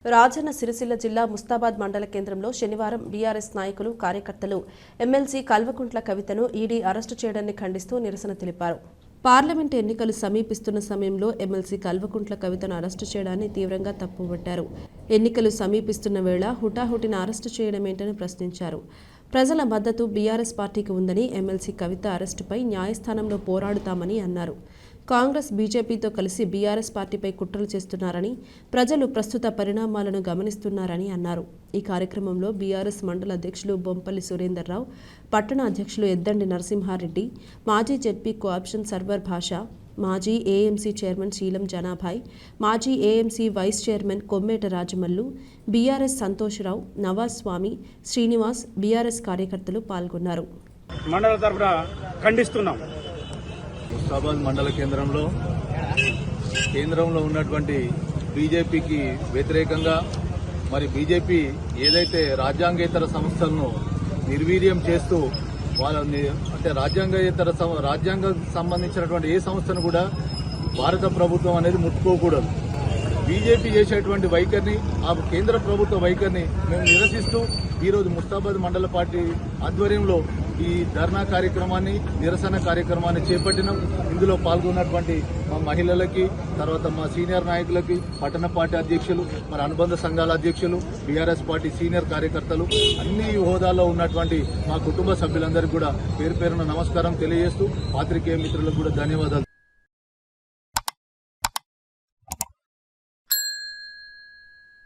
రాజన్న సిరిసిల్ల జిల్లా ముస్తాబాద్ మండల కేంద్రంలో శనివారం బీఆర్ఎస్ నాయకులు కార్యకర్తలు ఎమ్మెల్సీ కల్వకుంట్ల కవితను ఈడీ అరెస్టు చేయడాన్ని ఖండిస్తూ నిరసన తెలిపారు. పార్లమెంట్ ఎన్నికలు సమీపిస్తున్న సమయంలో ఎమ్మెల్సీ కల్వకుంట్ల కవితను అరెస్టు చేయడాన్ని తీవ్రంగా తప్పుపట్టారు. ఎన్నికలు సమీపిస్తున్న వేళ హుటాహుటిన అరెస్టు చేయడమేంటని ప్రశ్నించారు. ప్రజల మద్దతు బీఆర్ఎస్ పార్టీకి ఉందని, ఎమ్మెల్సీ కవిత అరెస్టుపై న్యాయస్థానంలో పోరాడుతామని అన్నారు. కాంగ్రెస్ బీజేపీతో కలిసి బీఆర్ఎస్ పార్టీపై కుట్రలు చేస్తున్నారని, ప్రజలు ప్రస్తుత పరిణామాలను గమనిస్తున్నారని అన్నారు. ఈ కార్యక్రమంలో బీఆర్ఎస్ మండల అధ్యక్షులు బొంపల్లి సురేందర్రావు, పట్టణ అధ్యక్షులు ఎద్దండి నరసింహారెడ్డి, మాజీ జెడ్పీ కోఆప్షన్ సర్వర్ భాష, మాజీ ఏఎంసీ చైర్మన్ శీలం జనాభాయ్, మాజీ AMC vice chairman Kommeta Rajamallu, BRS Santosharao, Nawaz Swamy, Srinivas, BRS కార్యకర్తలు పాల్గొన్నారు. మండల తరఫున ఖండిస్తున్నాం. ముస్తాబాద్ మండల కేంద్రంలో ఉన్నటువంటి బీజేపీకి వ్యతిరేకంగా మరి బీజేపీ ఏదైతే రాజ్యాంగేతర సంస్థలను నిర్వీర్యం చేస్తూ వాళ్ళని అంటే రాజ్యాంగం సంబంధించినటువంటి ఏ సంస్థను కూడా భారత ప్రభుత్వం అనేది ముట్టుకోకూడదు. బీజేపీ చేసేటువంటి వైఖరిని, ఆ కేంద్ర ప్రభుత్వ వైఖరిని మేము నిరసిస్తూ ఈరోజు ముస్తాబాద్ మండల పార్టీ ఆధ్వర్యంలో ఈ ధర్నా కార్యక్రమాన్ని, నిరసన కార్యక్రమాన్ని చేపట్టినాం. ఇందులో పాల్గొన్నటువంటి మా మహిళలకి, తర్వాత మా సీనియర్ నాయకులకి, పట్టణ పార్టీ అధ్యక్షులు, మరి అనుబంధ సంఘాల అధ్యక్షులు, బీఆర్ఎస్ పార్టీ సీనియర్ కార్యకర్తలు, అన్ని హోదాల్లో ఉన్నటువంటి మా కుటుంబ సభ్యులందరికీ కూడా పేరు పేరున నమస్కారం తెలియజేస్తూ పాత్రికేయ మిత్రులకు కూడా ధన్యవాదాలు.